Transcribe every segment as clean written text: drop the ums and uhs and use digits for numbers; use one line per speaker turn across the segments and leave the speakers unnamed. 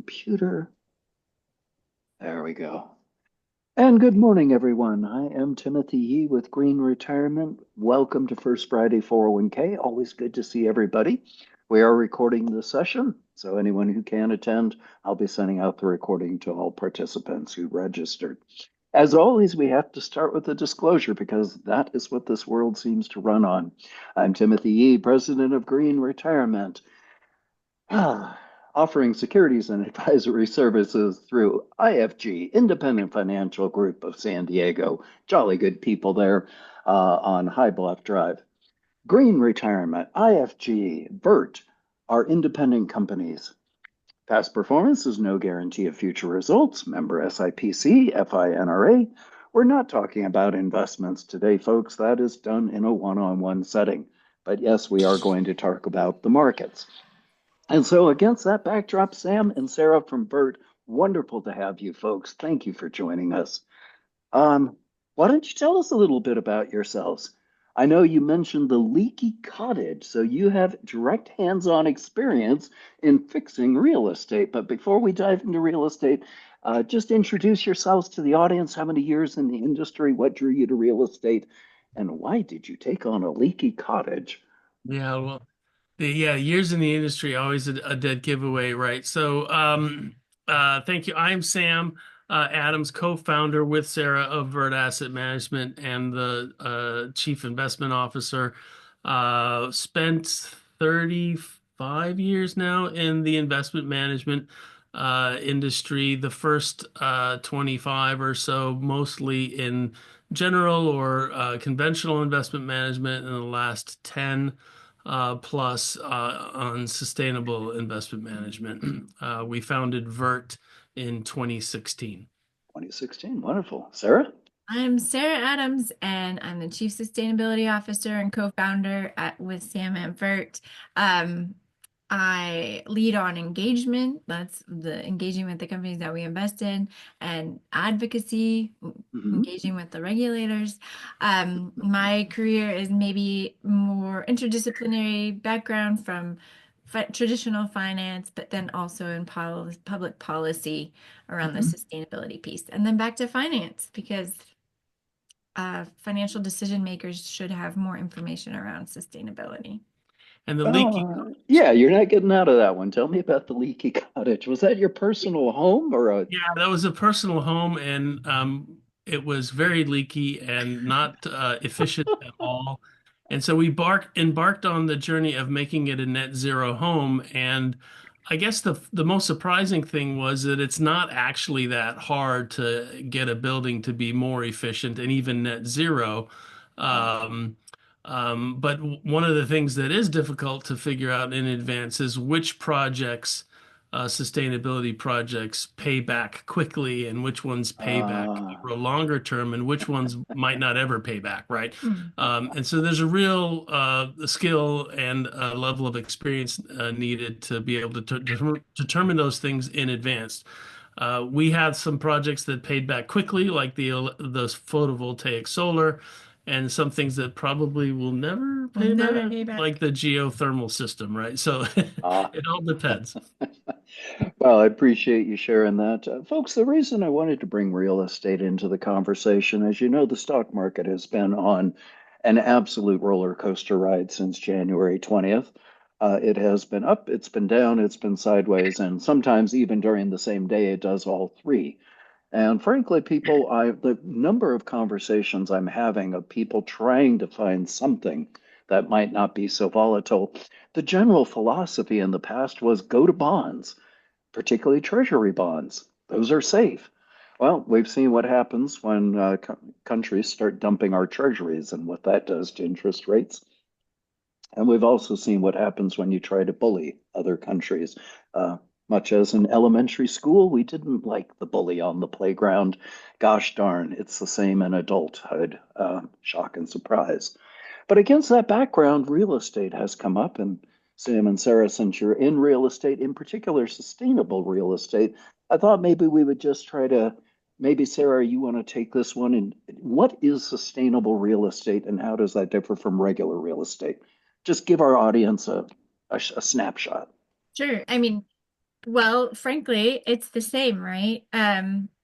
computer. There we go. And good morning, everyone. I am Timothy Yee with Green Retirement. Welcome to First Friday 401k. Always good to see everybody. We are recording the session, so anyone who can attend, I'll be sending out the recording to all participants who registered. As always, we have to start with a disclosure because that is what this world seems to run on. I'm Timothy Yee, President of Green Retirement. Offering securities and advisory services through IFG, Independent Financial Group of San Diego. Jolly good people there on High Bluff Drive. Green Retirement, IFG, Vert are independent companies. Past performance is no guarantee of future results. Member SIPC, FINRA. We're not talking about investments today, folks. That is done in a one-on-one setting. But yes, we are going to talk about the markets. And so, against that backdrop, Sam and Sarah from Vert, wonderful to have you folks. Thank you for joining us. Um, why don't you tell us a little bit about yourselves? I know you mentioned the leaky cottage, so you have direct hands-on experience in fixing real estate. But before we dive into real estate, just introduce yourselves to the audience. How many years in the industry? What drew you to real estate? And why did you take on a leaky cottage?
Yeah, well, years in the industry, always a dead giveaway, right? Thank you. I'm Sam Adams, co-founder with Sarah of Vert Asset Management and the chief investment officer. Spent 35 years now in the investment management industry. The first 25 or so, mostly in general or conventional investment management, and the last 10 plus on sustainable investment management. We founded Vert in 2016.
2016, wonderful. Sarah?
I'm Sarah Adams, and I'm the Chief Sustainability Officer and co-founder with Sam and Vert. Um, I lead on engagement. That's the engaging with the companies that we invest in, and advocacy,
Mhm.
engaging with the regulators. My career is maybe more interdisciplinary background from traditional finance, but then also in public policy around the
Mhm.
sustainability piece. And then back to finance because financial decision makers should have more information around sustainability.
And the leaky
Yeah, you're not getting out of that one. Tell me about the leaky cottage. Was that your personal home or a?
Yeah, that was a personal home, and it was very leaky and not efficient at all. And so we embarked on the journey of making it a net zero home. And I guess the most surprising thing was that it's not actually that hard to get a building to be more efficient and even net zero.
Uh,
Um, but one of the things that is difficult to figure out in advance is which projects sustainability projects pay back quickly and which ones pay back
uh,
over a longer term and which ones might not ever pay back, right?
Hmm.
And so there's a real skill and level of experience needed to be able to determine those things in advance. We had some projects that paid back quickly, like the photovoltaic solar, and some things that probably will never
We'll
pay
never
back,
pay
like
back.
the geothermal system, right? So
uh.
it all depends.
Well, I appreciate you sharing that. Folks, the reason I wanted to bring real estate into the conversation, as you know, the stock market has been on an absolute roller coaster ride since January 20th. It has been up, it's been down, it's been sideways, and sometimes even during the same day, it does all three. And frankly, the number of conversations I'm having of people trying to find something that might not be so volatile, the general philosophy in the past was go to bonds, particularly treasury bonds. Those are safe. Well, we've seen what happens when countries start dumping our treasuries and what that does to interest rates. And we've also seen what happens when you try to bully other countries. Much as in elementary school, we didn't like the bully on the playground. Gosh darn, it's the same in adulthood. Shock and surprise. But against that background, real estate has come up. And Sam and Sarah, since you're in real estate, in particular sustainable real estate, I thought maybe we would just try to, maybe Sarah, you want to take this one. And what is sustainable real estate and how does that differ from regular real estate? Just give our audience a snapshot.
Sure. I mean, Well, frankly, it's the same, right?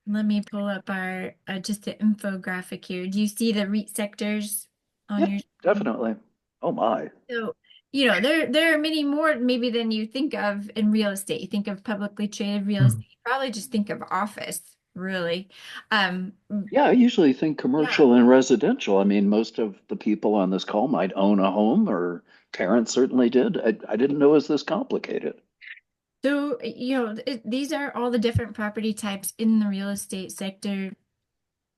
Let me pull up our just the infographic here. Do you see the REIT sectors on
Yep,
your screen?
definitely. Oh my.
So, there are many more maybe than you think of in real estate. You think of publicly traded real estate, you probably just think of office, really. Um,
Yeah, I usually think
yeah.
commercial and residential. I mean, most of the people on this call might own a home, or parents certainly did. I didn't know it was this complicated.
So, these are all the different property types in the real estate sector,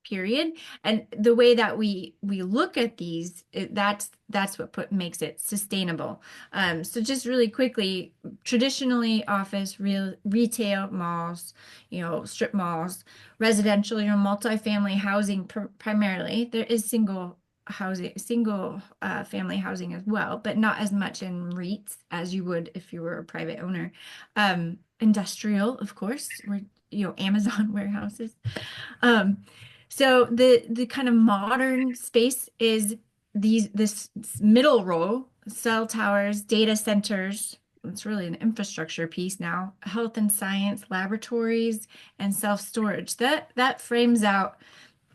period. And the way that we look at these, that's what makes it sustainable. So just really quickly, traditionally office, retail, malls, strip malls, residential, multifamily housing primarily. There is single family housing as well, but not as much in REITs as you would if you were a private owner. Industrial, of course, where Amazon warehouses. Um, so the kind of modern space is this middle row, cell towers, data centers. It's really an infrastructure piece now. Health and science laboratories and self-storage. That frames out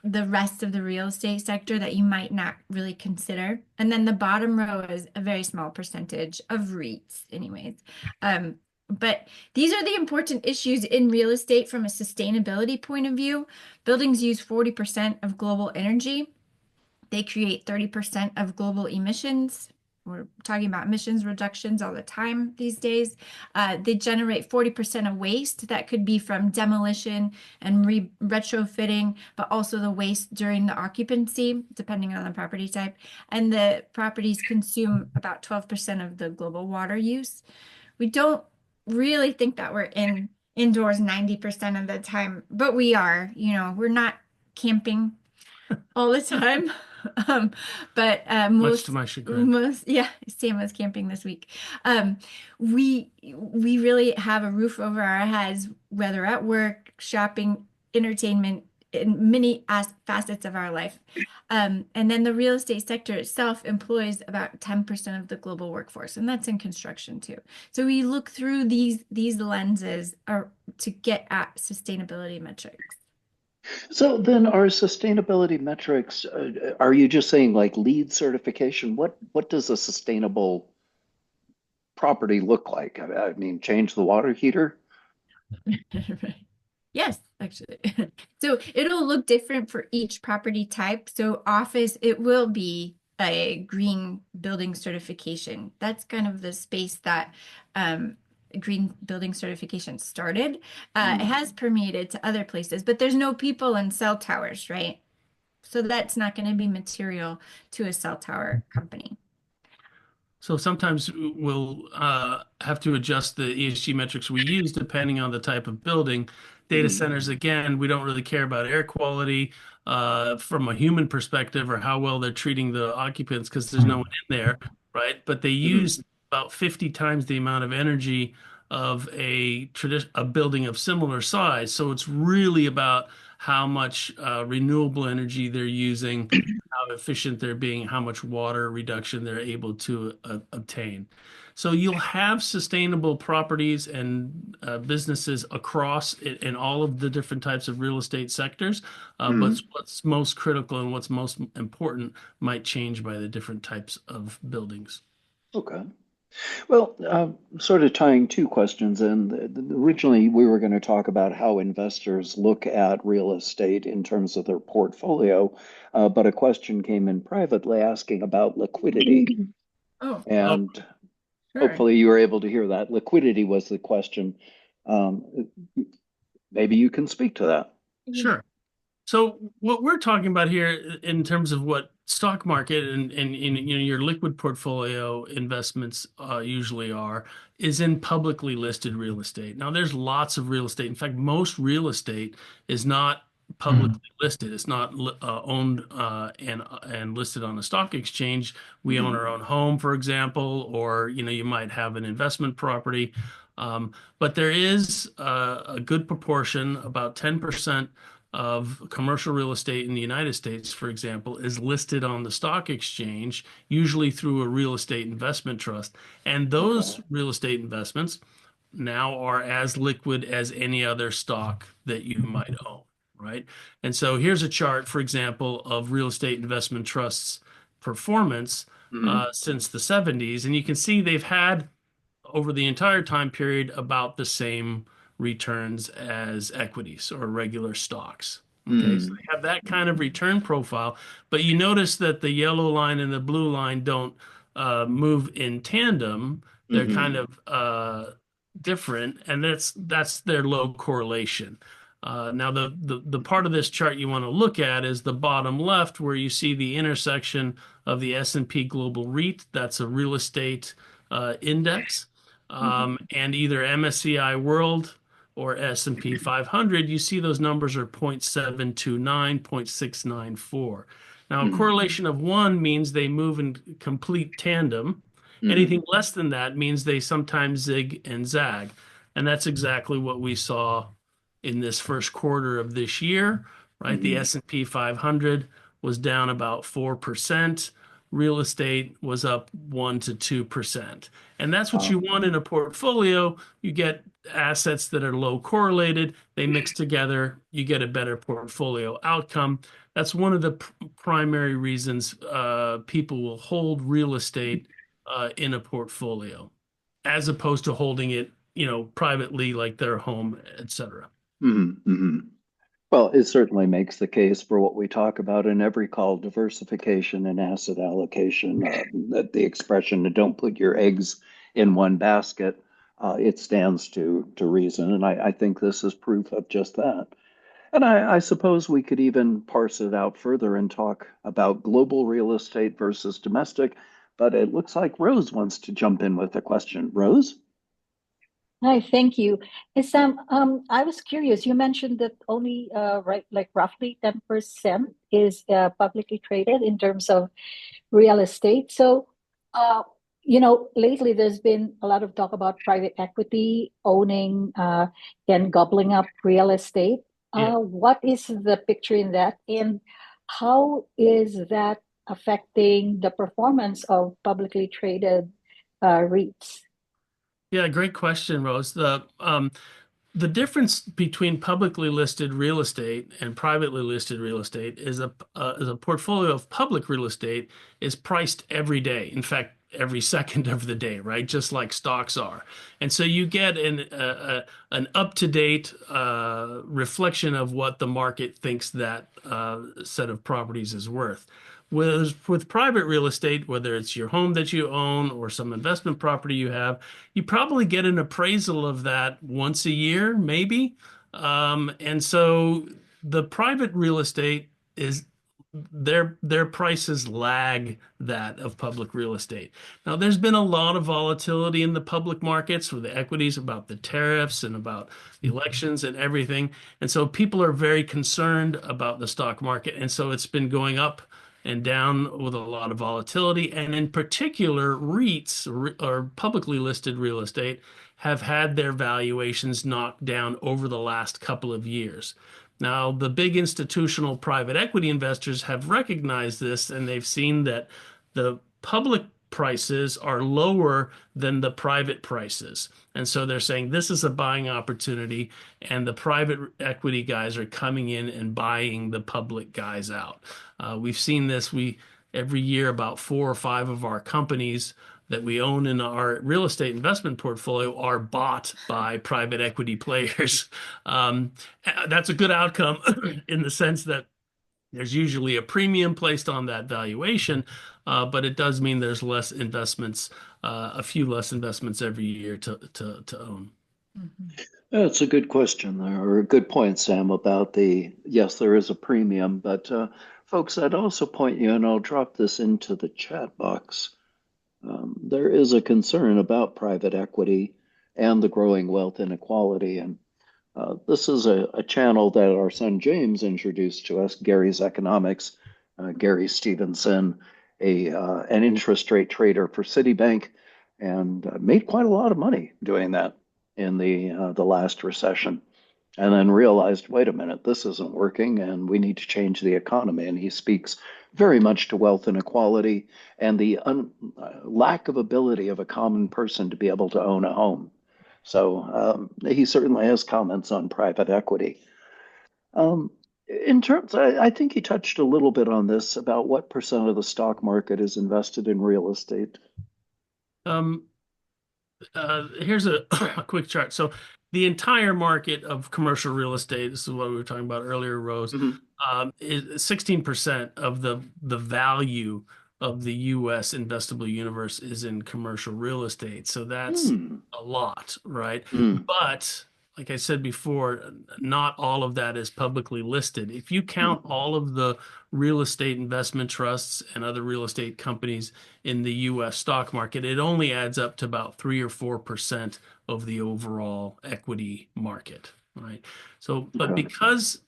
the rest of the real estate sector that you might not really consider. And then the bottom row is a very small percentage of REITs, anyways. Um, but these are the important issues in real estate from a sustainability point of view. Buildings use 40% of global energy. They create 30% of global emissions. We're talking about emissions reductions all the time these days. They generate 40% of waste that could be from demolition and retrofitting, but also the waste during the occupancy, depending on the property type. And the properties consume about 12% of the global water use. We don't really think that we're indoors 90% of the time, but we are. We're not camping all the time. Um, but
Much to my chagrin.
yeah, Sam was camping this week. Um, we really have a roof over our heads, whether at work, shopping, entertainment, in many facets of our life. And then the real estate sector itself employs about 10% of the global workforce, and that's in construction too. So we look through these lenses to get at sustainability metrics.
So then, our sustainability metrics, are you just saying like LEED certification? What does a sustainable property look like? I mean, change the water heater?
Right. Yes, actually. So it'll look different for each property type. So office, it will be a green building certification. That's kind of the space that green building certification started. It
Mm.
has permeated to other places, but there's no people in cell towers, right? So that's not going to be material to a cell tower company.
So sometimes we'll have to adjust the ESG metrics we use depending on the type of building. Data
Mhm.
centers, again, we don't really care about air quality from a human perspective or how well they're treating the occupants because there's no one in there, right? But they
Mhm.
use about 50 times the amount of energy of a building of similar size. So it's really about how much renewable energy they're using, how efficient they're being, how much water reduction they're able to obtain. So you'll have sustainable properties and businesses across in all of the different types of real estate sectors. But
Mhm.
what's most critical and what's most important might change by the different types of buildings.
Okay. Well, sort of tying two questions in. Originally, we were going to talk about how investors look at real estate in terms of their portfolio, but a question came in privately asking about liquidity.
Oh,
Oh,
And
sure.
hopefully, you were able to hear that. Liquidity was the question. Um, Maybe you can speak to that.
sure. So what we're talking about here in terms of what stock market and your liquid portfolio investments usually are is in publicly listed real estate. Now there's lots of real estate. In fact, most real estate is not publicly listed. It's not owned and listed on a stock exchange. We own
Mhm.
our own home, for example, or you might have an investment property. But there is a good proportion, about 10% of commercial real estate in the United States, for example, is listed on the stock exchange, usually through a real estate investment trust. And those
Okay.
real estate investments now are as liquid as any other stock that you might own, right? And so here's a chart, for example, of real estate investment trusts performance
Hmm.
since the 70s. And you can see they've had over the entire time period about the same returns as equities or regular stocks. Okay, so
Hmm.
they have that kind of return profile, but you notice that the yellow line and the blue line don't move in tandem. They're kind
Hmm.
of different, and that's their low correlation. Now, the part of this chart you want to look at is the bottom left, where you see the intersection of the S&P Global REIT. That's a real estate index,
Hmm.
and either MSCI World or S&P 500. You see those numbers are 0.729, 0.694. Now, a
Hmm.
correlation of one means they move in complete tandem. Anything
Hmm.
less than that means they sometimes zig and zag. And that's exactly what we saw in this first quarter of this year, right? The
Hmm.
S&P 500 was down about 4%. Real estate was up 1 to 2%. And that's what you want in a portfolio. You get assets that are low correlated, they mix together, you get a better portfolio outcome. That's one of the primary reasons people will hold real estate in a portfolio, as opposed to holding it, privately like their home, etc.
Hmm. Hmm. Well, it certainly makes the case for what we talk about in every call, diversification and asset allocation. That the expression "don't put your eggs in one basket," it stands to reason, and I think this is proof of just that. And I suppose we could even parse it out further and talk about global real estate versus domestic, but it looks like Rose wants to jump in with a question. Rose?
Hi, thank you. Hey, Sam, I was curious. You mentioned that only right, like roughly 10% is publicly traded in terms of real estate. So, uh, lately there's been a lot of talk about private equity owning and gobbling up real estate.
Yeah.
What is the picture in that, and how is that affecting the performance of publicly traded REITs?
Yeah, great question, Rose. The difference between publicly listed real estate and privately listed real estate is a portfolio of public real estate is priced every day. In fact, every second of the day, right? Just like stocks are. And so you get an up-to-date reflection of what the market thinks that set of properties is worth. With private real estate, whether it's your home that you own or some investment property you have, you probably get an appraisal of that once a year, maybe. And so the private real estate is their prices lag that of public real estate. Now, there's been a lot of volatility in the public markets with the equities about the tariffs and about the elections and everything. And so people are very concerned about the stock market. And so it's been going up and down with a lot of volatility. And in particular, REITs or publicly listed real estate have had their valuations knocked down over the last couple of years. Now, the big institutional private equity investors have recognized this, and they've seen that the public prices are lower than the private prices. And so they're saying this is a buying opportunity, and the private equity guys are coming in and buying the public guys out. We've seen this. We every year about 4 or 5 of our companies that we own in our real estate investment portfolio are bought by private equity players. Um, that's a good outcome in the sense that there's usually a premium placed on that valuation, but it does mean there's less investments, a few less investments every year to own.
Mhm.
That's a good question there, or a good point, Sam, about yes, there is a premium, but folks, I'd also point you, and I'll drop this into the chat box. There is a concern about private equity and the growing wealth inequality. And this is a channel that our son James introduced to us, Gary's Economics. Gary Stevenson, an interest rate trader for Citibank, and made quite a lot of money doing that in the last recession. And then realized, wait a minute, this isn't working, and we need to change the economy. And he speaks very much to wealth inequality and the lack of ability of a common person to be able to own a home. So he certainly has comments on private equity. Um, in terms, I think he touched a little bit on this about what percent of the stock market is invested in real estate.
Um, Here's a, a quick chart. So the entire market of commercial real estate, this is what we were talking about earlier, Rose,
Hmm.
is 16% of the value of the U.S. investable universe is in commercial real estate. So that's
Hmm.
a lot, right?
Hmm.
But like I said before, not all of that is publicly listed. If you count
Hmm.
all of the real estate investment trusts and other real estate companies in the US stock market, it only adds up to about 3 or 4% of the overall equity market, right? So, but
Okay.
because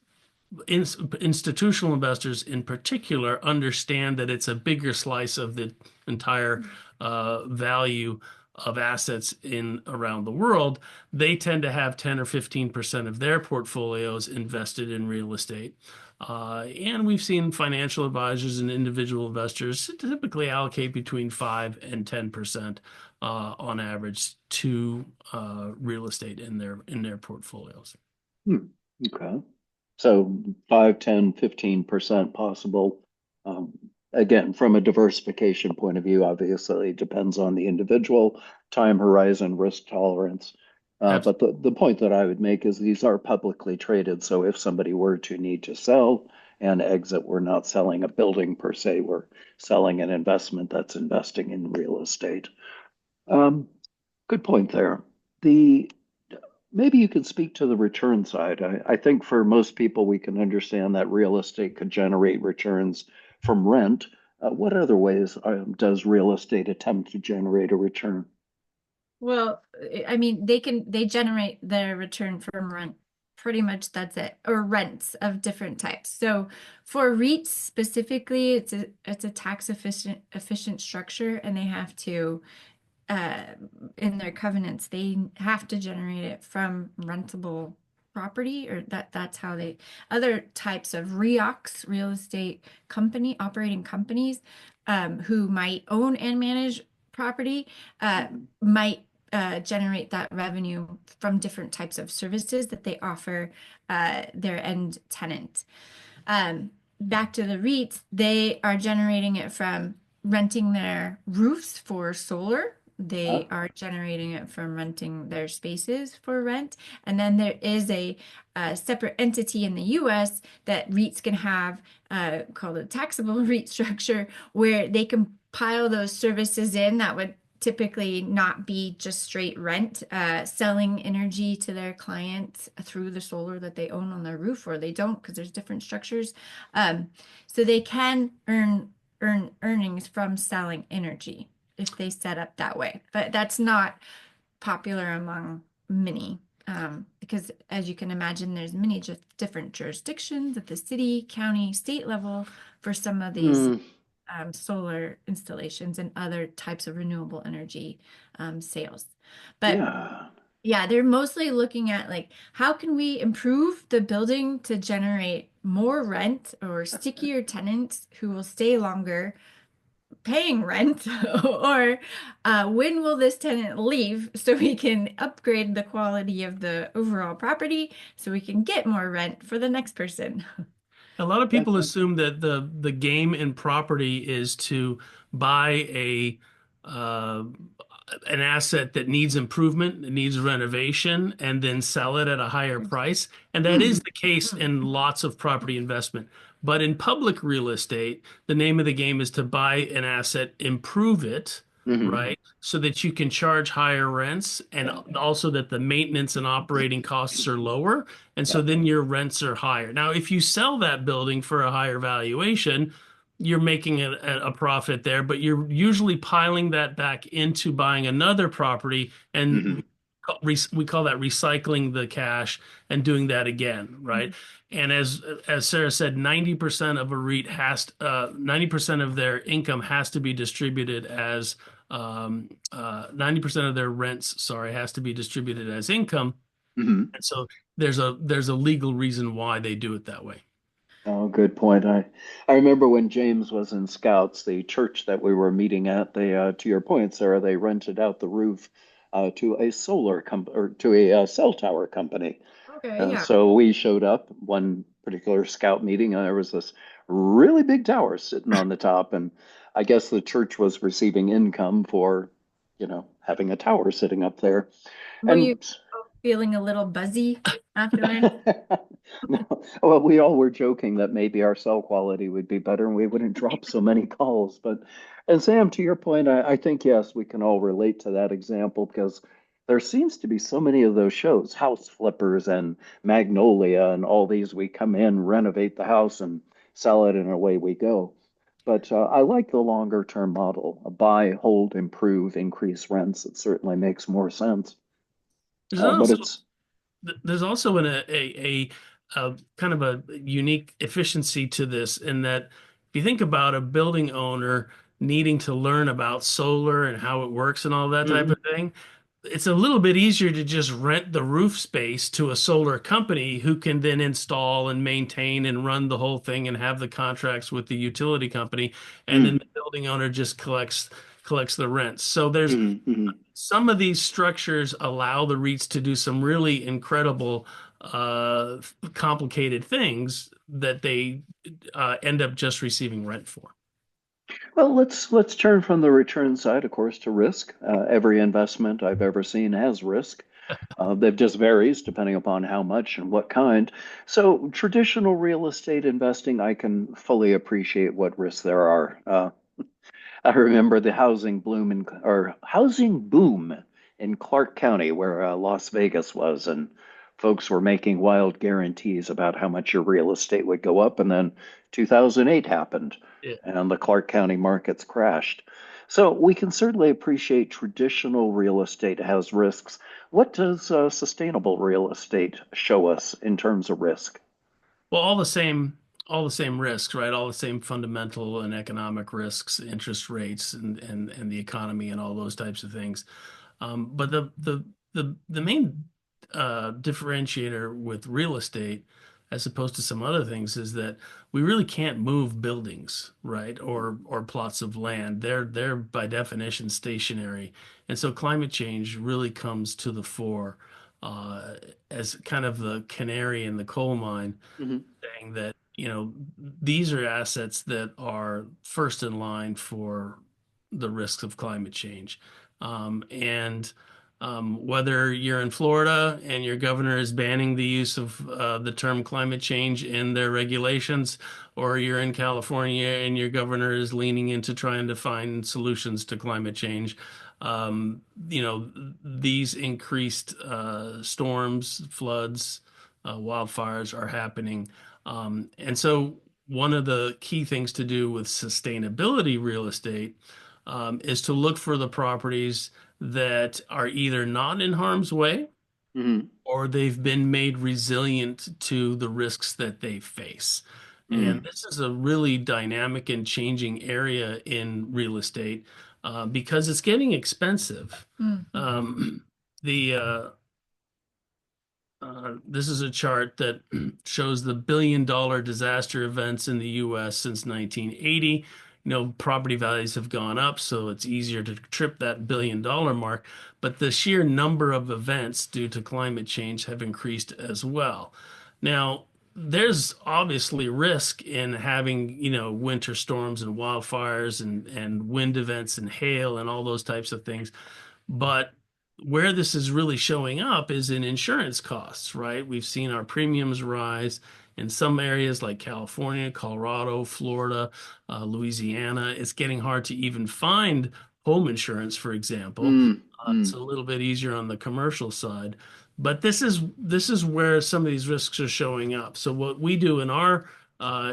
institutional investors in particular understand that it's a bigger slice of the entire value of assets in around the world, they tend to have 10 or 15% of their portfolios invested in real estate. And we've seen financial advisors and individual investors typically allocate between 5 and 10% on average to real estate in their portfolios.
Hmm. Okay. So 5, 10, 15% possible. Um, again, from a diversification point of view, obviously it depends on the individual, time horizon, risk tolerance. But the point that I would make is these are publicly traded. So if somebody were to need to sell and exit, we're not selling a building per se, we're selling an investment that's investing in real estate. Um, good point there. The Maybe you could speak to the return side. I think for most people, we can understand that real estate could generate returns from rent. What other ways does real estate attempt to generate a return?
Well, I mean, they generate their return from rent. Pretty much that's it, or rents of different types. So for REITs specifically, it's a tax efficient structure, and they have to uh, in their covenants, they have to generate it from rentable property, or that's how they, other types of REOCs, real estate company, operating companies, who might own and manage property,
Mhm.
might generate that revenue from different types of services that they offer their end tenant. Back to the REITs, they are generating it from renting their roofs for solar. They
Ah,
are generating it from renting their spaces for rent. And then there is a separate entity in the US that REITs can have, called a taxable REIT structure, where they can pile those services in that would typically not be just straight rent, selling energy to their clients through the solar that they own on their roof, or they don't because there's different structures. Um, so they can earn earnings from selling energy if they set up that way. But that's not popular among many. Because as you can imagine, there's many just different jurisdictions at the city, county, state level for some of these
mm,
solar installations and other types of renewable energy sales. But
yeah.
yeah, they're mostly looking at like how can we improve the building to generate more rent or stickier tenants who will stay longer paying rent, or when will this tenant leave so we can upgrade the quality of the overall property so we can get more rent for the next person.
A lot of
That,
people assume that the game in property is to buy a uh, an asset that needs improvement, that needs renovation, and then sell it at a higher price. And that is
mm,
the case in lots of property investment. But in public real estate, the name of the game is to buy an asset, improve it,
mhm,
right? So that you can charge higher rents and
yeah,
also that the maintenance and operating costs are lower. And
yeah.
so then your rents are higher. Now, if you sell that building for a higher valuation, you're making a profit there, but you're usually piling that back into buying another property, and
Mhm,
we call that recycling the cash and doing that again, right? And as Sarah said, 90% of a REIT 90% of their income has to be distributed as 90% of their rents, sorry, has to be distributed as income.
mhm.
And so there's a legal reason why they do it that way.
Oh, good point. I remember when James was in Scouts, the church that we were meeting at, they to your point, Sarah, they rented out the roof to a solar company or to a cell tower company.
Okay, yeah.
So we showed up one particular scout meeting, and there was this really big tower sitting on the top, and I guess the church was receiving income for, having a tower sitting up there.
Were you
And
feeling a little buzzy afterwards?
no, well, we all were joking that maybe our cell quality would be better and we wouldn't drop so many calls. But, and Sam, to your point, I think, yes, we can all relate to that example because there seems to be so many of those shows, House Flippers and Magnolia, and all these. We come in, renovate the house, and sell it, and away we go. But I like the longer term model, a buy, hold, improve, increase rents. It certainly makes more sense.
There's
But
also
it's,
there's also a kind of a unique efficiency to this in that if you think about a building owner needing to learn about solar and how it works and all that type
Mhm.
of thing, it's a little bit easier to just rent the roof space to a solar company who can then install and maintain and run the whole thing and have the contracts with the utility company, and then
Mm.
the building owner just collects the rents. So there's
Mhm. Mhm.
some of these structures allow the REITs to do some really incredible, complicated things that they end up just receiving rent for.
Well, let's turn from the return side, of course, to risk. Every investment I've ever seen has risk. That just varies depending upon how much and what kind. So, traditional real estate investing, I can fully appreciate what risks there are. I remember the housing boom in Clark County, where Las Vegas was, and folks were making wild guarantees about how much your real estate would go up. And then 2008 happened,
Yeah.
and the Clark County markets crashed. So we can certainly appreciate traditional real estate has risks. What does sustainable real estate show us in terms of risk?
Well, all the same risks, right? All the same fundamental and economic risks, interest rates, and the economy, and all those types of things. But the main differentiator with real estate, as opposed to some other things, is that we really can't move buildings, right? Or plots of land. They're by definition stationary, and so climate change really comes to the fore uh, as kind of the canary in the coal mine,
Hmm.
saying that, these are assets that are first in line for the risks of climate change. And whether you're in Florida and your governor is banning the use of the term climate change in their regulations, or you're in California and your governor is leaning into trying to find solutions to climate change, these increased storms, floods, wildfires are happening. And so one of the key things to do with sustainability real estate is to look for the properties that are either not in harm's way
Hmm.
or they've been made resilient to the risks that they face. And
Hmm.
this is a really dynamic and changing area in real estate because it's getting expensive.
Mhm.
The This is a chart that shows the billion-dollar disaster events in the US since 1980. Property values have gone up, so it's easier to trip that billion-dollar mark, but the sheer number of events due to climate change have increased as well. Now, there's obviously risk in having, winter storms and wildfires and wind events and hail and all those types of things. But where this is really showing up is in insurance costs, right? We've seen our premiums rise in some areas like California, Colorado, Florida, Louisiana. It's getting hard to even find home insurance, for example. It's
Mm.
a little bit easier on the commercial side, but this is where some of these risks are showing up. So what we do in our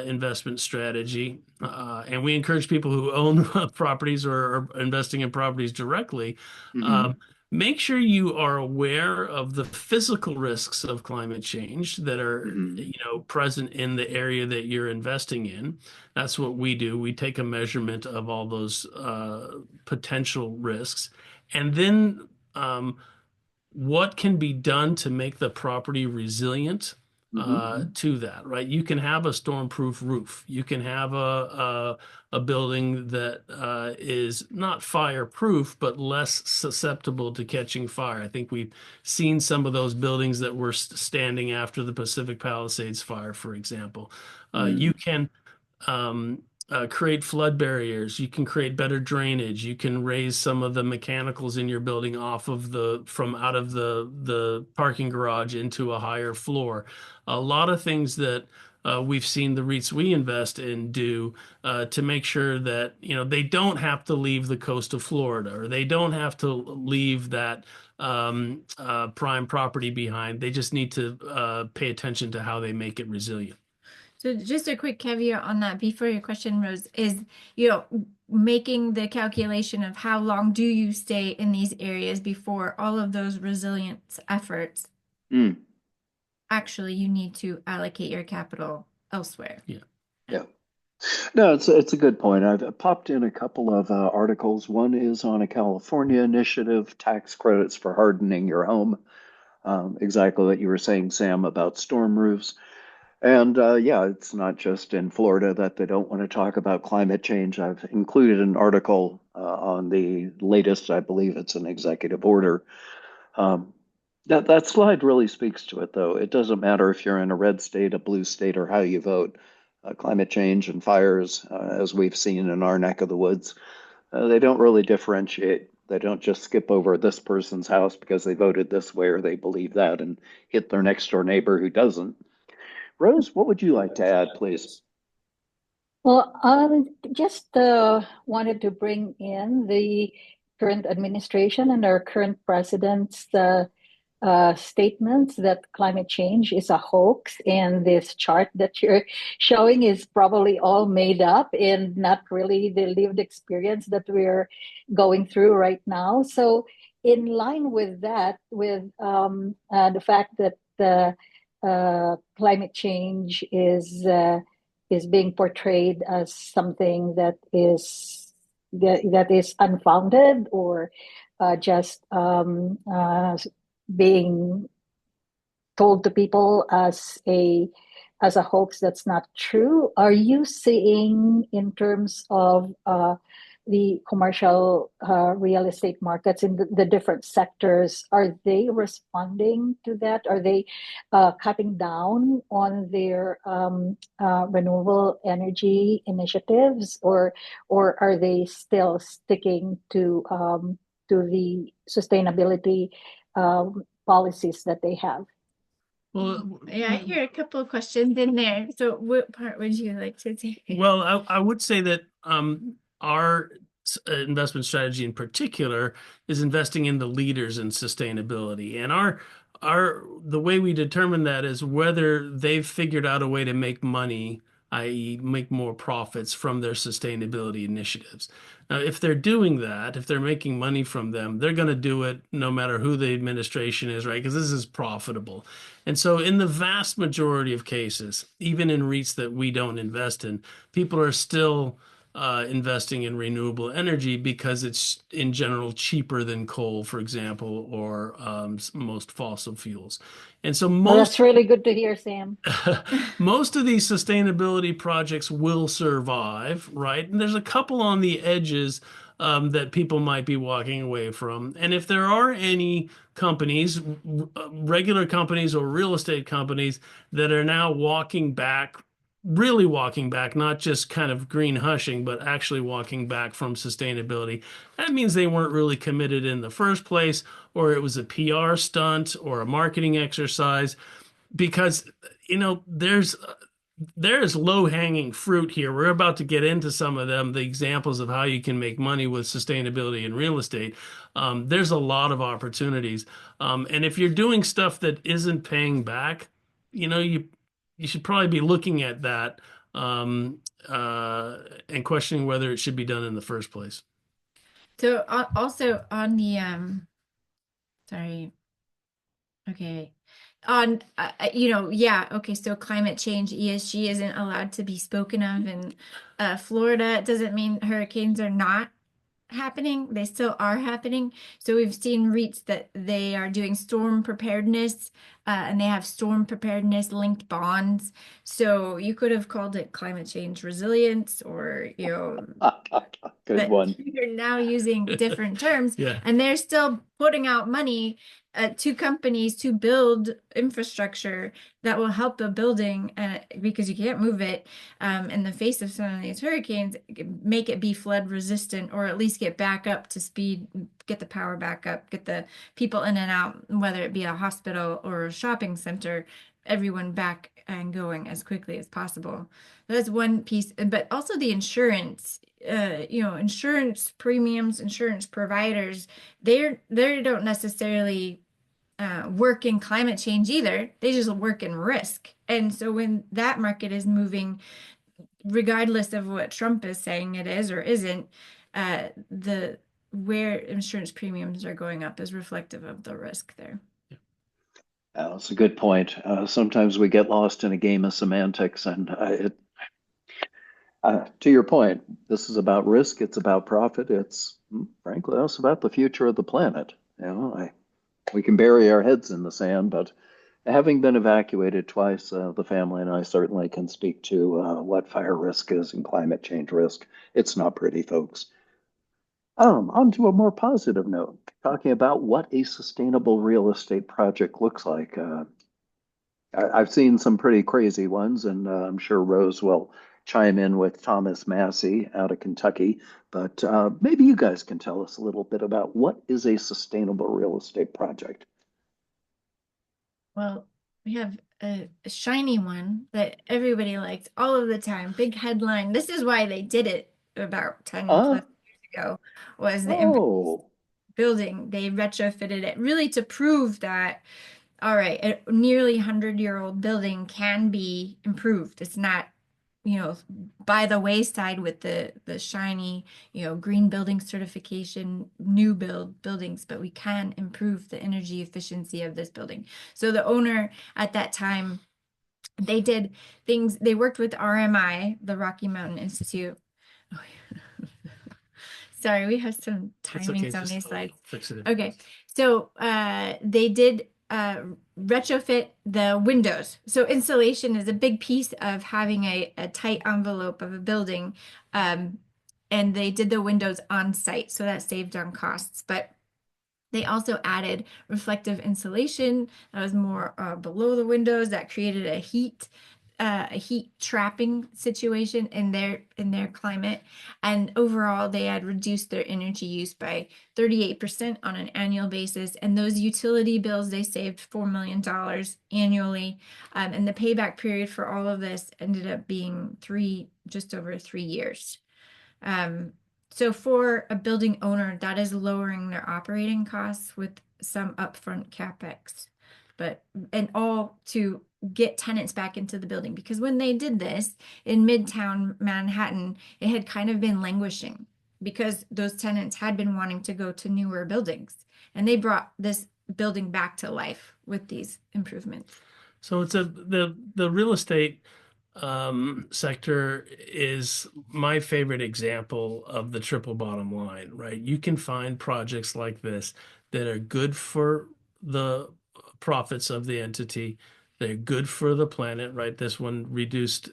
investment strategy, and we encourage people who own properties or are investing in properties directly,
Hmm.
um, make sure you are aware of the physical risks of climate change that are,
Hmm.
present in the area that you're investing in. That's what we do. We take a measurement of all those potential risks, and then what can be done to make the property resilient to that, right? You can have a storm-proof roof. You can have a building that is not fireproof, but less susceptible to catching fire. I think we've seen some of those buildings that were standing after the Pacific Palisades fire, for example. You can create flood barriers. You can create better drainage. You can raise some of the mechanicals in your building off of from out of the parking garage into a higher floor. A lot of things that we've seen the REITs we invest in do to make sure that they don't have to leave the coast of Florida, or they don't have to leave that prime property behind. They just need to pay attention to how they make it resilient.
So just a quick caveat on that before your question, Rose, is, making the calculation of how long do you stay in these areas before all of those resilience efforts. Actually, you need to allocate your capital elsewhere.
Yeah. No, it's a good point. I've popped in a couple of articles. One is on a California initiative, tax credits for hardening your home. Exactly what you were saying, Sam, about storm roofs. And yeah, it's not just in Florida that they don't want to talk about climate change. I've included an article on the latest, I believe it's an executive order. That slide really speaks to it, though. It doesn't matter if you're in a red state, a blue state, or how you vote. Climate change and fires, as we've seen in our neck of the woods, they don't really differentiate. They don't just skip over this person's house because they voted this way or they believe that and hit their next door neighbor who doesn't. Rose, what would you like to add, please?
Well, just wanted to bring in the current administration and our current president's statements that climate change is a hoax, and this chart that you're showing is probably all made up and not really the lived experience that we're going through right now. So, in line with that, with the fact that the climate change is being portrayed as something that is unfounded, or just being told to people as a hoax that's not true. Are you seeing, in terms of the commercial real estate markets in the different sectors, are they responding to that? Are they cutting down on their renewable energy initiatives, or are they still sticking to the sustainability policies that they have?
Well,
Yeah, I hear a couple of questions in there. So what part would you like to take?
well, I would say that our investment strategy in particular is investing in the leaders in sustainability. And the way we determine that is whether they've figured out a way to make money, i.e., make more profits from their sustainability initiatives. Now, if they're doing that, if they're making money from them, they're going to do it no matter who the administration is, right? Because this is profitable. And so, in the vast majority of cases, even in REITs that we don't invest in, people are still investing in renewable energy because it's in general cheaper than coal, for example, or most fossil fuels. And so
Well, that's really good to hear, Sam.
most of these sustainability projects will survive, right? And there's a couple on the edges that people might be walking away from. And if there are any companies, regular companies or real estate companies that are now walking back, really walking back, not just kind of green hushing, but actually walking back from sustainability, that means they weren't really committed in the first place, or it was a PR stunt or a marketing exercise. Because there's low-hanging fruit here. We're about to get into some of them, the examples of how you can make money with sustainability in real estate. There's a lot of opportunities. And if you're doing stuff that isn't paying back, you should probably be looking at that and questioning whether it should be done in the first place.
So also on the sorry. Okay. On yeah, okay, so climate change, ESG isn't allowed to be spoken of in Florida. It doesn't mean hurricanes are not happening. They still are happening. So we've seen REITs that they are doing storm preparedness, and they have storm preparedness linked bonds. So you could have called it climate change resilience, or
Good
but
one.
you're now using different terms,
Yeah.
and they're still putting out money to companies to build infrastructure that will help the building, because you can't move it in the face of some of these hurricanes, make it be flood resistant, or at least get back up to speed, get the power back up, get the people in and out, whether it be a hospital or a shopping center, everyone back and going as quickly as possible. That's one piece, but also the insurance. Insurance premiums, insurance providers, they don't necessarily work in climate change either. They just work in risk. And so when that market is moving, regardless of what Trump is saying it is or isn't, the where insurance premiums are going up is reflective of the risk there.
That's a good point. Sometimes we get lost in a game of semantics, and to your point, this is about risk. It's about profit. It's frankly also about the future of the planet. We can bury our heads in the sand, but having been evacuated twice, the family and I certainly can speak to what fire risk is and climate change risk. It's not pretty, folks. On to a more positive note, talking about what a sustainable real estate project looks like. I've seen some pretty crazy ones, and I'm sure Rose will chime in with Thomas Massey out of Kentucky. But maybe you guys can tell us a little bit about what is a sustainable real estate project.
Well, we have a shiny one that everybody likes all of the time. Big headline. This is why they did it about 10
Uh,
plus years ago, was the
oh,
building. They retrofitted it really to prove that, all right, a nearly 100-year-old building can be improved. It's not, by the wayside with the shiny, green building certification, new build buildings, but we can improve the energy efficiency of this building. So the owner at that time, they did things, they worked with RMI, the Rocky Mountain Institute. Oh, sorry, we have some
That's okay.
timings on these slides.
Fix it.
Okay, so they did retrofit the windows. So insulation is a big piece of having a tight envelope of a building. And they did the windows on site, so that saved on costs. But they also added reflective insulation that was more below the windows, that created a heat trapping situation in their climate. And overall, they had reduced their energy use by 38% on an annual basis. And those utility bills, they saved $4 million annually. And the payback period for all of this ended up being just over 3 years. So for a building owner, that is lowering their operating costs with some upfront CapEx, and all to get tenants back into the building. Because when they did this in Midtown Manhattan, it had kind of been languishing because those tenants had been wanting to go to newer buildings, and they brought this building back to life with these improvements.
So it's the real estate sector is my favorite example of the triple bottom line, right? You can find projects like this that are good for the profits of the entity. They're good for the planet, right? This one reduced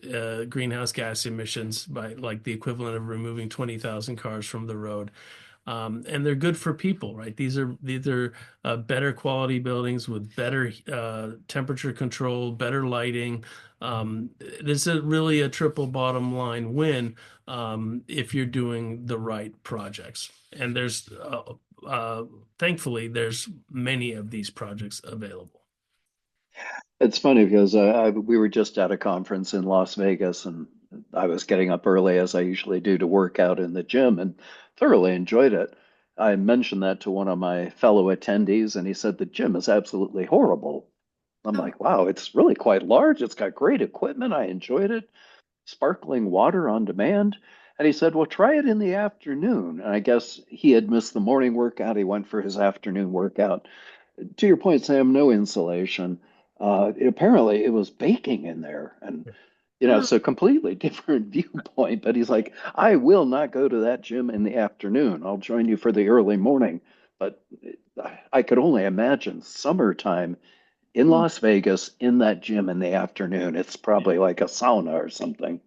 greenhouse gas emissions by like the equivalent of removing 20,000 cars from the road. And they're good for people, right? These are better quality buildings with better temperature control, better lighting. This is really a triple bottom line win if you're doing the right projects. And thankfully, there's many of these projects available.
it's funny because we were just at a conference in Las Vegas, and I was getting up early as I usually do to work out in the gym and thoroughly enjoyed it. I mentioned that to one of my fellow attendees, and he said the gym is absolutely horrible. I'm
Oh,
like, wow, it's really quite large. It's got great equipment. I enjoyed it. Sparkling water on demand. And he said, well, try it in the afternoon. And I guess he had missed the morning workout. He went for his afternoon workout. To your point, Sam, no insulation. Apparently, it was baking in there. And
Oh,
so completely different viewpoint. But he's like, I will not go to that gym in the afternoon. I'll join you for the early morning. But I could only imagine summertime in
mm,
Las Vegas in that gym in the afternoon. It's probably like a sauna or something.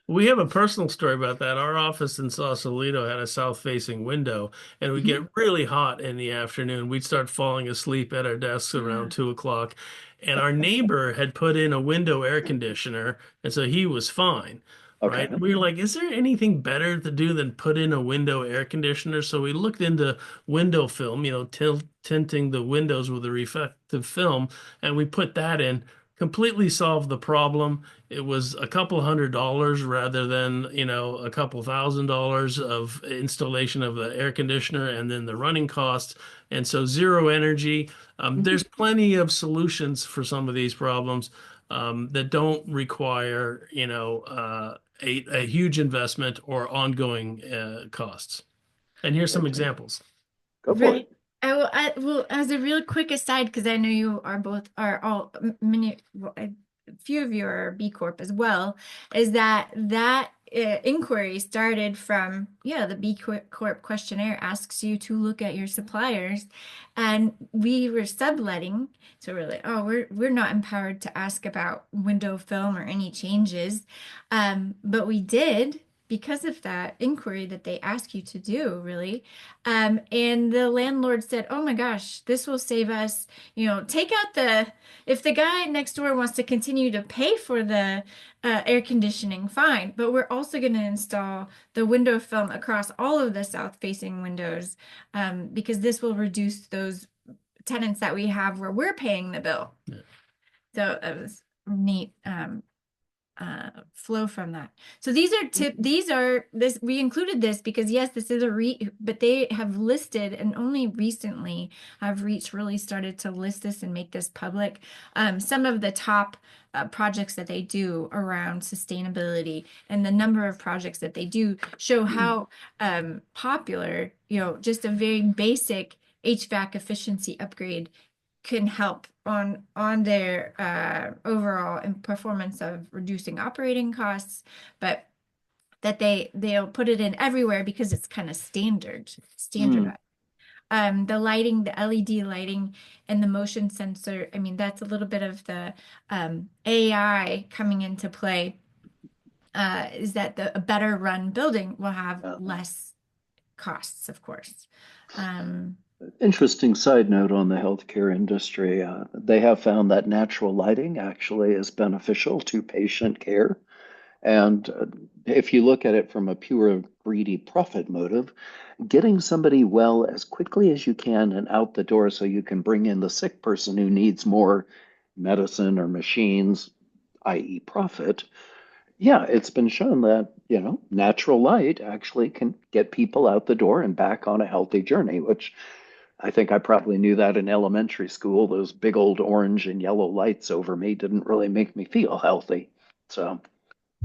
We have a personal story about that. Our office in Sausalito had a south-facing window, and we
Mhm.
get really hot in the afternoon. We'd start falling asleep at our desks around 2 o'clock, and our neighbor had put in a window air conditioner, and so he was fine, right?
Okay.
We were like, "Is there anything better to do than put in a window air conditioner?" So we looked into window film, tinting the windows with a reflective film, and we put that in. Completely solved the problem. It was a couple $100 rather than, a couple $1,000 of installation of the air conditioner and then the running costs. And so zero energy.
mhm.
There's plenty of solutions for some of these problems that don't require, a huge investment or ongoing costs. And here's some
Okay.
examples.
Go for it.
Right. Well, as a real quick aside, because I know you are both are all many, well, a few of you are B Corp as well, is that inquiry started from, yeah, the Corp questionnaire asks you to look at your suppliers, and we were subletting, so we're like, oh, we're not empowered to ask about window film or any changes, but we did because of that inquiry that they ask you to do, really. And the landlord said, "Oh my gosh, this will save us, take out if the guy next door wants to continue to pay for the air conditioning, fine, but we're also going to install the window film across all of the south-facing windows, because this will reduce those tenants that we have where we're paying the bill."
Yeah.
So it was neat. Flow from that. So these are this we included this because yes, this is but they have listed and only recently have Reach really started to list this and make this public. Some of the top projects that they do around sustainability and the number of projects that they do show how popular, just a very basic HVAC efficiency upgrade can help on their overall performance of reducing operating costs, but that they'll put it in everywhere because it's kind of
Mm.
standardized. The lighting, the LED lighting, and the motion sensor. I mean, that's a little bit of the AI coming into play. Is that a better run building will have
Uh,
less costs, of course. Um,
Interesting side note on the healthcare industry. They have found that natural lighting actually is beneficial to patient care. And if you look at it from a pure greedy profit motive, getting somebody well as quickly as you can and out the door so you can bring in the sick person who needs more medicine or machines, i.e., profit. Yeah, it's been shown that, natural light actually can get people out the door and back on a healthy journey, which I think I probably knew that in elementary school. Those big old orange and yellow lights over me didn't really make me feel healthy. So,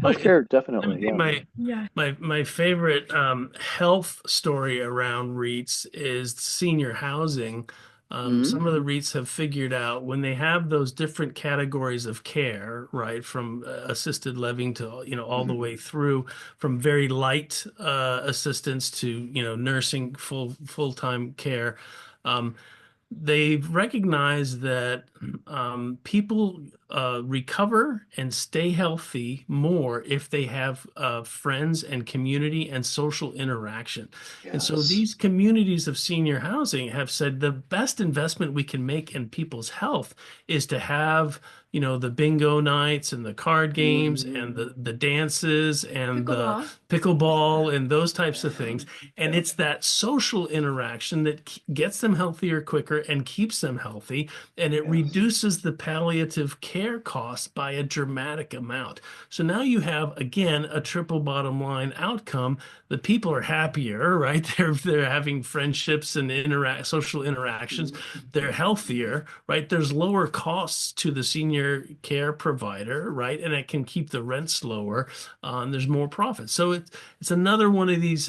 My,
healthcare, definitely, yeah.
yeah.
my favorite health story around REITs is senior housing.
Mhm.
Some of the REITs have figured out when they have those different categories of care, right, from assisted living to, all the
Mhm.
way through, from very light assistance to, nursing full-time care. Um, they've recognized that people recover and stay healthy more if they have friends and community and social interaction. And so
Yes.
these communities of senior housing have said the best investment we can make in people's health is to have, the bingo nights and the card games and
Mhm.
the dances and the
Pickleball.
pickleball and those types of
Yeah.
things. And
Yeah.
it's that social interaction that gets them healthier quicker and keeps them healthy. And it
Yes.
reduces the palliative care costs by a dramatic amount. So now you have, again, a triple bottom line outcome. The people are happier, right? They're having friendships and social interactions. They're healthier, right? There's lower costs to the senior care provider, right? And it can keep the rents lower. And there's more profit. So it's another one of these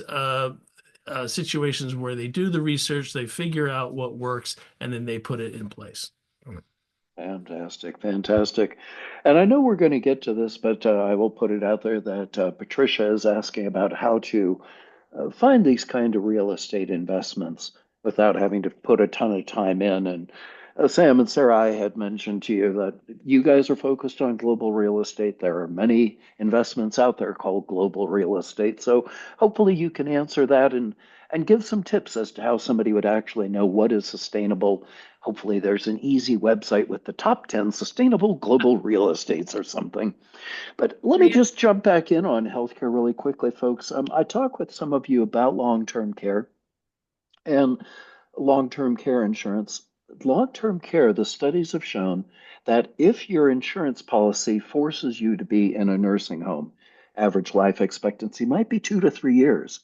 situations where they do the research, they figure out what works, and then they put it in place.
Fantastic, fantastic. And I know we're going to get to this, but I will put it out there that Patricia is asking about how to find these kind of real estate investments without having to put a ton of time in. And Sam and Sarah, I had mentioned to you that you guys are focused on global real estate. There are many investments out there called global real estate. So hopefully you can answer that and give some tips as to how somebody would actually know what is sustainable. Hopefully there's an easy website with the top 10 sustainable global real estates or something. But let me
Yeah.
just jump back in on healthcare really quickly, folks. I talk with some of you about long-term care and long-term care insurance. Long-term care, the studies have shown that if your insurance policy forces you to be in a nursing home, average life expectancy might be 2 to 3 years.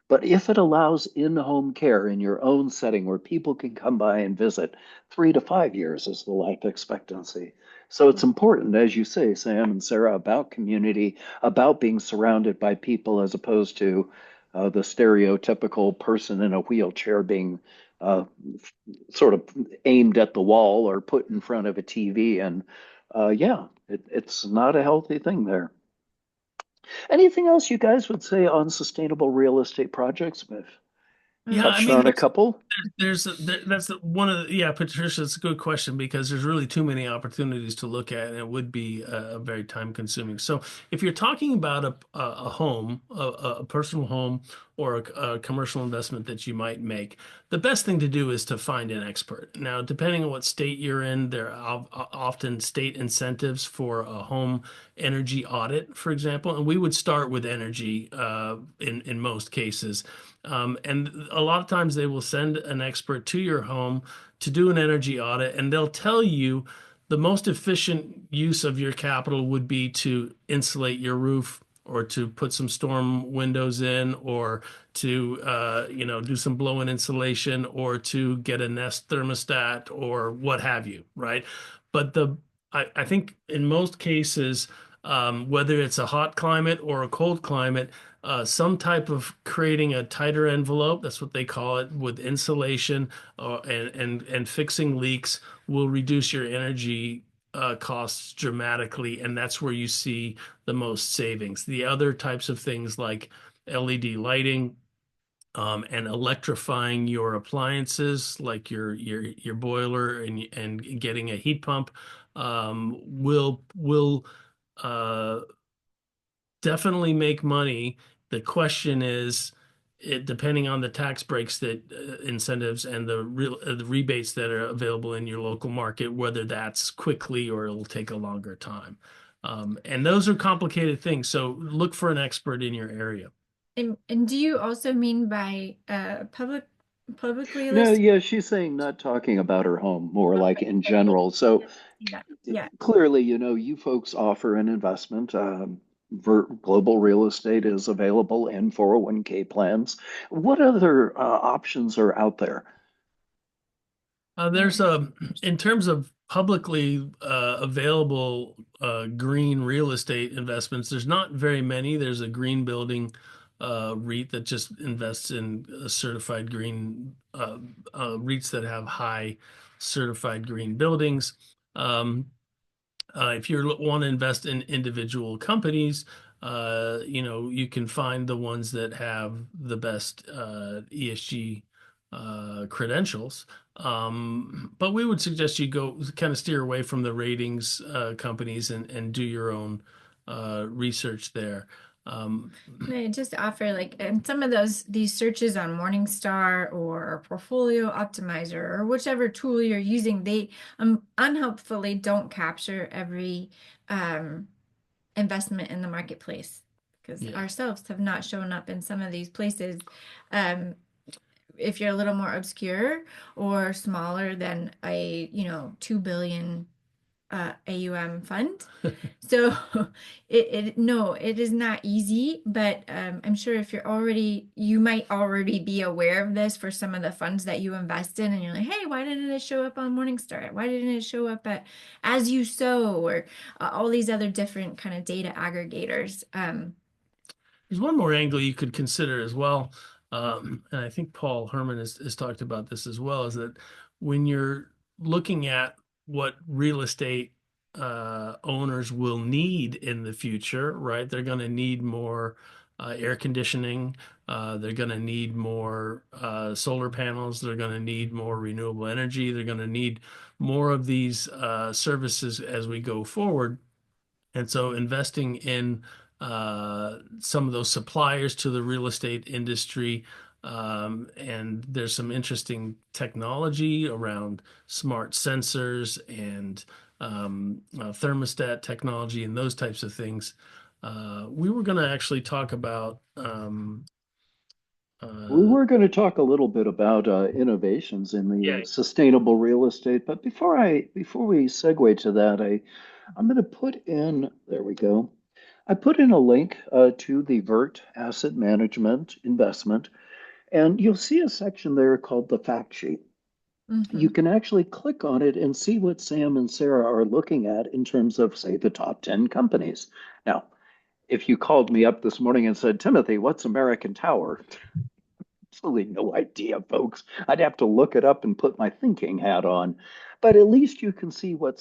But if it allows in-home care in your own setting where people can come by and visit, 3 to 5 years is the life expectancy. So it's important, as you say, Sam and Sarah, about community, about being surrounded by people as opposed to the stereotypical person in a wheelchair being uh, sort of aimed at the wall or put in front of a TV. And yeah, it's not a healthy thing there. Anything else you guys would say on sustainable real estate projects? We've
Yeah, I
touched
mean,
on a couple.
one of the, yeah, Patricia, it's a good question because there's really too many opportunities to look at, and it would be very time consuming. So if you're talking about a home, a personal home, or a commercial investment that you might make, the best thing to do is to find an expert. Now, depending on what state you're in, there are often state incentives for a home energy audit, for example, and we would start with energy in most cases. And a lot of times they will send an expert to your home to do an energy audit, and they'll tell you the most efficient use of your capital would be to insulate your roof or to put some storm windows in or to do some blow-in insulation or to get a Nest thermostat or what have you, right? But I think in most cases, whether it's a hot climate or a cold climate, some type of creating a tighter envelope, that's what they call it, with insulation and fixing leaks will reduce your energy costs dramatically, and that's where you see the most savings. The other types of things like LED lighting, and electrifying your appliances, like your boiler and getting a heat pump, will uh, definitely make money. The question is, depending on the tax breaks that incentives and the rebates that are available in your local market, whether that's quickly or it'll take a longer time. And those are complicated things. So look for an expert in your area.
And do you also mean by publicly
No,
listed?
yeah, she's saying not talking about her home, more like in general. So
Yeah, yeah.
clearly, you folks offer an investment. Global real estate is available in 401k plans. What other options are out there?
There's in terms of publicly available green real estate investments, there's not very many. There's a green building REIT that just invests in certified green REITs that have high certified green buildings. Um, if you want to invest in individual companies, you can find the ones that have the best ESG credentials. But we would suggest you go kind of steer away from the ratings companies and do your own research there. Um,
They just offer like and some of these searches on Morningstar or Portfolio Optimizer or whichever tool you're using, they unhelpfully don't capture every um, investment in the marketplace because
yeah.
ourselves have not shown up in some of these places. Um, if you're a little more obscure or smaller than a 2 billion AUM fund. So no, it is not easy, but I'm sure if you might already be aware of this for some of the funds that you invest in, and you're like, hey, why didn't it show up on Morningstar? Why didn't it show up at As You Sow or all these other different kind of data aggregators?
There's one more angle you could consider as well, and I think Paul Herman has talked about this as well, is that when you're looking at what real estate owners will need in the future, right? They're going to need more air conditioning. They're going to need more solar panels. They're going to need more renewable energy. They're going to need more of these services as we go forward. And so investing in some of those suppliers to the real estate industry, and there's some interesting technology around smart sensors and thermostat technology and those types of things. We were going to actually talk about
We
uh,
were going to talk a little bit about innovations in the
yeah.
sustainable real estate, but before we segue to that, I'm going to put in, there we go. I put in a link to the Vert Asset Management Investment, and you'll see a section there called the fact sheet. You
Mhm.
can actually click on it and see what Sam and Sarah are looking at in terms of, say, the top 10 companies. Now, if you called me up this morning and said, Timothy, what's American Tower? Absolutely no idea, folks. I'd have to look it up and put my thinking hat on. But at least you can see what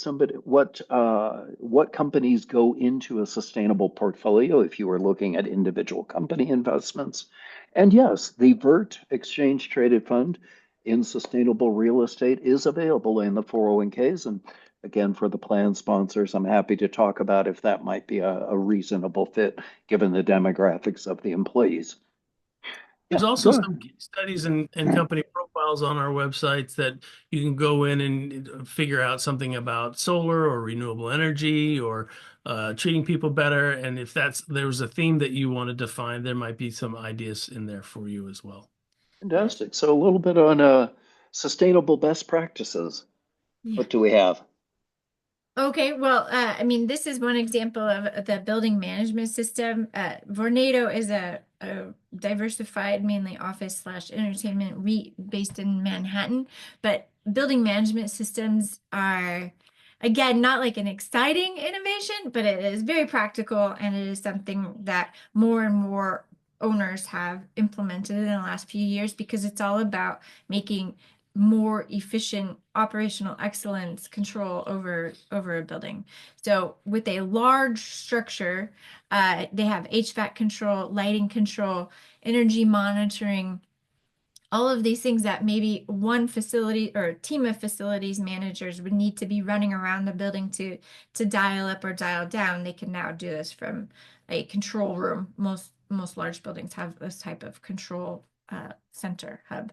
companies go into a sustainable portfolio if you were looking at individual company investments. And yes, the Vert Exchange Traded Fund in sustainable real estate is available in the 401ks. And again, for the plan sponsors, I'm happy to talk about if that might be a reasonable fit given the demographics of the employees.
There's
Yeah,
also
go
some case studies and company profiles on our websites that you can go in and figure out something about solar or renewable energy or treating people better. And if there was a theme that you wanted to find, there might be some ideas in there for you as well.
Yeah.
Fantastic. So a little bit on sustainable best practices.
Yeah.
What do we have?
Okay, well, I mean, this is one example of the building management system. Vornado is a diversified, mainly office slash entertainment REIT based in Manhattan. But building management systems are, again, not like an exciting innovation, but it is very practical and it is something that more and more owners have implemented in the last few years because it's all about making more efficient operational excellence control over a building. So with a large structure, they have HVAC control, lighting control, energy monitoring, all of these things that maybe one facility or a team of facilities managers would need to be running around the building to dial up or dial down. They can now do this from a control room. Most large buildings have this type of control center hub.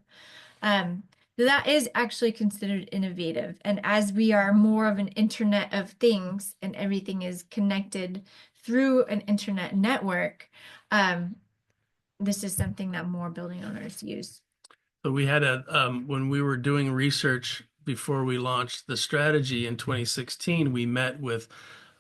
Um, that is actually considered innovative. And as we are more of an internet of things and everything is connected through an internet network, um, this is something that more building owners use.
So we had when we were doing research before we launched the strategy in 2016, we met with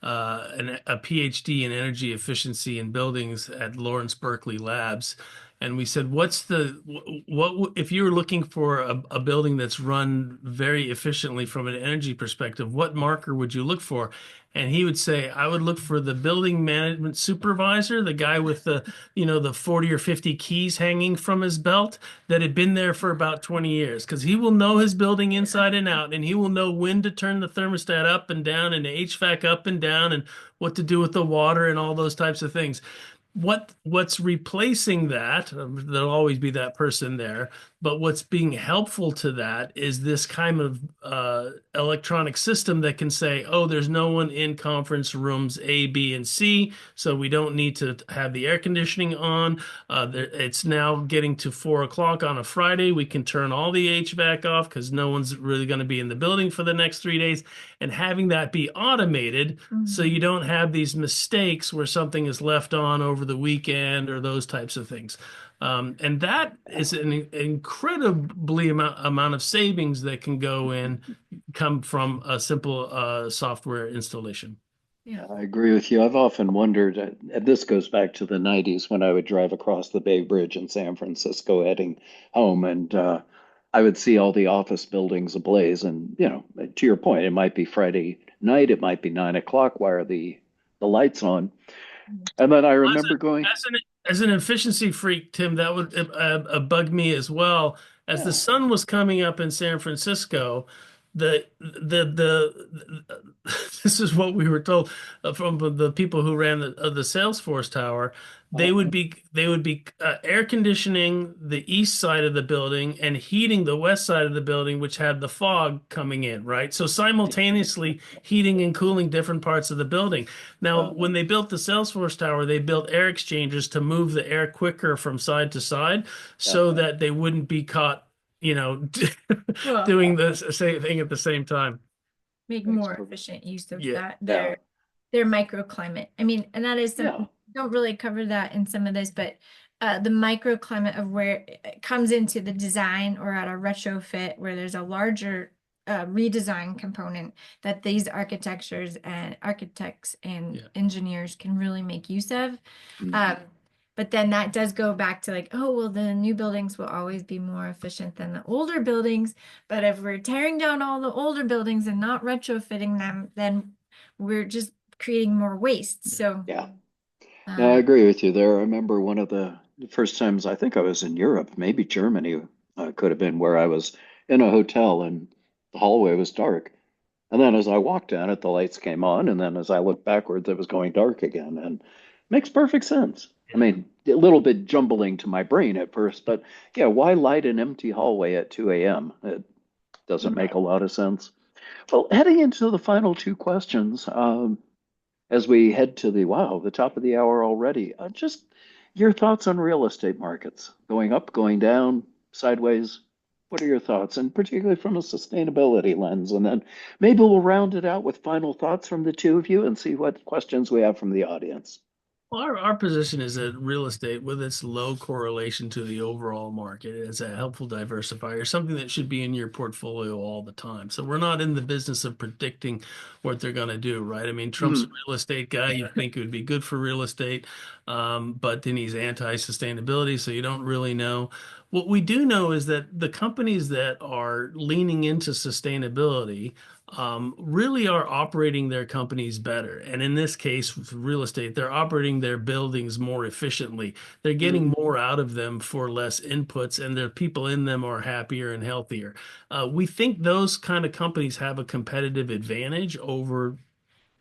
a PhD in energy efficiency in buildings at Lawrence Berkeley Labs. And we said, if you were looking for a building that's run very efficiently from an energy perspective, what marker would you look for? And he would say, I would look for the building management supervisor, the guy with the 40 or 50 keys hanging from his belt that had been there for about 20 years, because he will know his building inside and out, and he will know when to turn the thermostat up and down and the HVAC up and down and what to do with the water and all those types of things. What's replacing that, there'll always be that person there, but what's being helpful to that is this kind of electronic system that can say, oh, there's no one in conference rooms A, B, and C, so we don't need to have the air conditioning on. It's now getting to 4 o'clock on a Friday. We can turn all the HVAC off because no one's really going to be in the building for the next 3 days. And having that be automated so
Mhm.
you don't have these mistakes where something is left on over the weekend or those types of things. And that is an incredibly amount of savings that can come from a simple software installation.
Yeah.
I agree with you. I've often wondered, and this goes back to the 90s when I would drive across the Bay Bridge in San Francisco heading home, and I would see all the office buildings ablaze. And, to your point, it might be Friday night, it might be 9 o'clock. Why are the lights on? And then I
As
remember going,
as an efficiency freak, Tim, that would bug me as well. As the
yeah,
sun was coming up in San Francisco, this is what we were told from the people who ran the Salesforce tower. They would be air conditioning the east side of the building and heating the west side of the building, which had the fog coming in, right? So simultaneously heating and cooling different parts of the building. Now, when they built the Salesforce tower, they built air exchangers to move the air quicker from side to side
Yeah.
so that they wouldn't be caught,
Well,
doing the same thing at the same time.
make
Makes
more
perfect.
efficient use of
Yeah.
that,
Yeah.
their microclimate. I mean, and that is
Yeah.
something, don't really cover that in some of this, but the microclimate of where it comes into the design or at a retrofit where there's a larger redesign component that these architects and
Yeah.
engineers can really make use of.
Mhm.
But then that does go back to like, oh, well, the new buildings will always be more efficient than the older buildings. But if we're tearing down all the older buildings and not retrofitting them, then we're just creating more waste. So,
Yeah. No, I
uh,
agree with you there. I remember one of the first times I think I was in Europe, maybe Germany, could have been, where I was in a hotel and the hallway was dark. And then as I walked down it, the lights came on. And then as I looked backwards, it was going dark again. And makes perfect sense. I mean, a little bit jumbling to my brain at first, but yeah, why light an empty hallway at 2 a.m.? It doesn't make a lot of sense. Well, heading into the final two questions, as we head to the top of the hour already, just your thoughts on real estate markets going up, going down, sideways. What are your thoughts, and particularly from a sustainability lens? And then maybe we'll round it out with final thoughts from the two of you and see what questions we have from the audience.
Well, our position is that real estate, with its low correlation to the overall market, is a helpful diversifier, something that should be in your portfolio all the time. So we're not in the business of predicting what they're going to do, right? I mean, Trump's a
Mhm.
real estate guy. You think it would be good for real estate, but then he's anti-sustainability, so you don't really know. What we do know is that the companies that are leaning into sustainability really are operating their companies better. And in this case, with real estate, they're operating their buildings more efficiently. They're getting
Mhm.
more out of them for less inputs, and their people in them are happier and healthier. We think those kind of companies have a competitive advantage over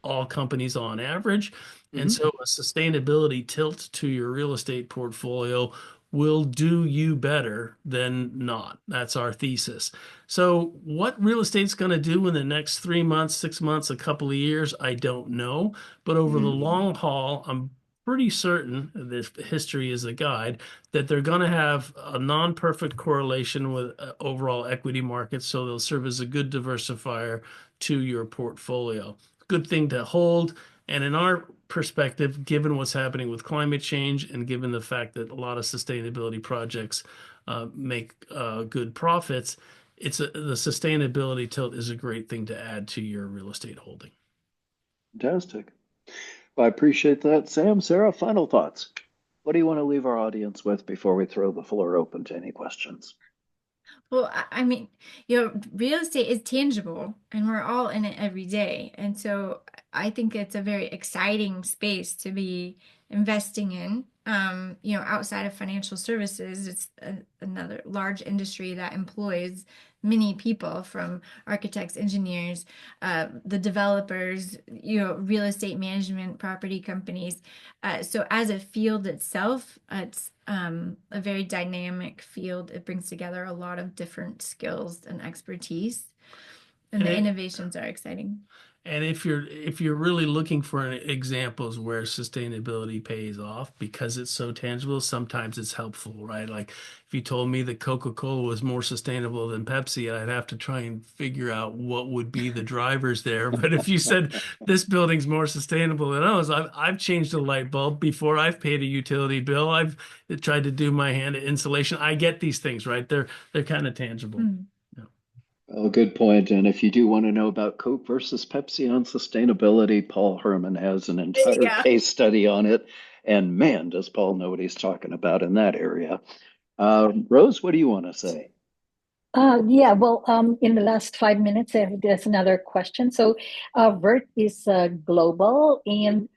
all companies on average. And
Mhm.
so a sustainability tilt to your real estate portfolio will do you better than not. That's our thesis. So what real estate's going to do in the next 3 months, 6 months, a couple of years, I don't know. But over the
Mhm.
long haul, I'm pretty certain, this history is a guide, that they're going to have a non-perfect correlation with overall equity markets. So they'll serve as a good diversifier to your portfolio. Good thing to hold. And in our perspective, given what's happening with climate change and given the fact that a lot of sustainability projects make good profits, the sustainability tilt is a great thing to add to your real estate holding.
Fantastic. Well, I appreciate that. Sam, Sarah, final thoughts. What do you want to leave our audience with before we throw the floor open to any questions?
well, I mean, real estate is tangible and we're all in it every day. And so I think it's a very exciting space to be investing in. Outside of financial services, it's another large industry that employs many people, from architects, engineers, the developers, real estate management, property companies. So as a field itself, it's a very dynamic field. It brings together a lot of different skills and expertise, and
And
the
it,
innovations are exciting.
And if you're really looking for examples where sustainability pays off because it's so tangible, sometimes it's helpful, right? Like if you told me that Coca-Cola was more sustainable than Pepsi, I'd have to try and figure out what would be the drivers there. But if you said this building's more sustainable than others, I've changed a light bulb before. I've paid a utility bill. I've tried to do my hand at insulation. I get these things, right? They're kind of tangible.
Mm.
Yeah.
Well, good point. And if you do want to know about Coke versus Pepsi on sustainability, Paul Herman has an entire
Yeah.
case study on it. And man, does Paul know what he's talking about in that area. Rose, what do you want to say?
Yeah, well, in the last 5 minutes, there's another question. So, Vert is global, and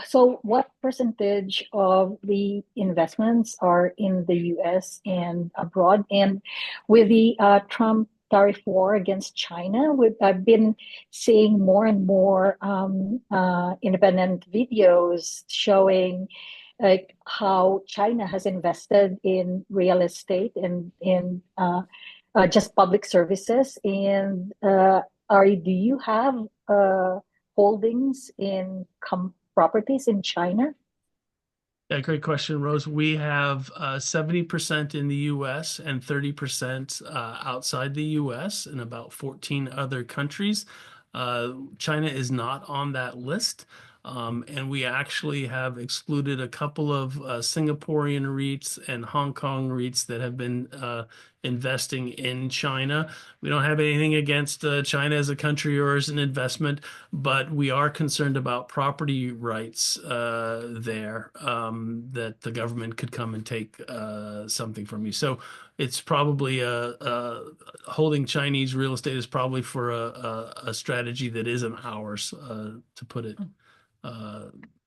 so what percentage of the investments are in the US and abroad? And with the Trump tariff war against China. I've been seeing more and more independent videos showing like how China has invested in real estate and in just public services. And do you have holdings in properties in China?
Yeah, great question, Rose. We have 70% in the US and 30% outside the US and about 14 other countries. China is not on that list. And we actually have excluded a couple of Singaporean REITs and Hong Kong REITs that have been investing in China. We don't have anything against China as a country or as an investment, but we are concerned about property rights there, that the government could come and take something from you. So it's probably holding Chinese real estate is probably for a strategy that isn't ours, to put it.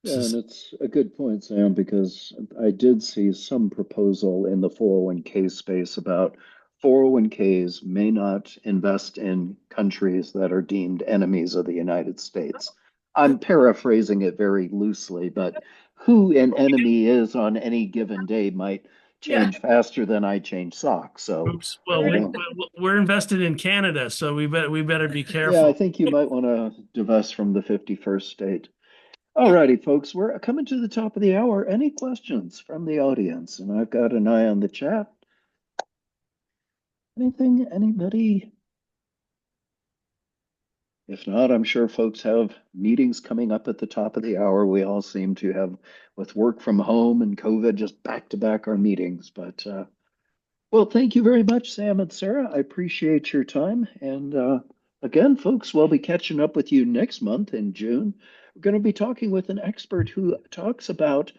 Yeah, and it's a good point, Sam, because I did see some proposal in the 401k space about 401ks may not invest in countries that are deemed enemies of the United States. I'm paraphrasing it very loosely, but who an enemy is on any given day might
Yeah.
change faster than I change socks. So
Oops. Well,
I don't.
we're invested in Canada, so we better be
Yeah, I
careful.
think you might want to divest from the 51st state. All righty, folks, we're coming to the top of the hour. Any questions from the audience? And I've got an eye on the chat. Anything, anybody? If not, I'm sure folks have meetings coming up at the top of the hour. We all seem to have, with work from home and COVID, just back to back our meetings. But well, thank you very much, Sam and Sarah. I appreciate your time. And again, folks, we'll be catching up with you next month in June. We're going to be talking with an expert who talks about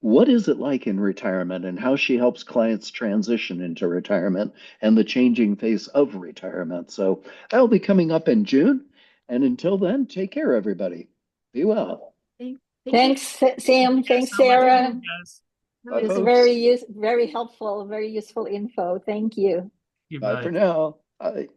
what is it like in retirement and how she helps clients transition into retirement and the changing face of retirement. So that'll be coming up in June. And until then, take care, everybody. Be well.
Thank
Thanks, Sam.
Thank you
Thanks,
so much,
Sarah.
guys.
Bye,
It's
folks.
very helpful, very useful info. Thank you.
Goodbye.
Bye for now. Bye.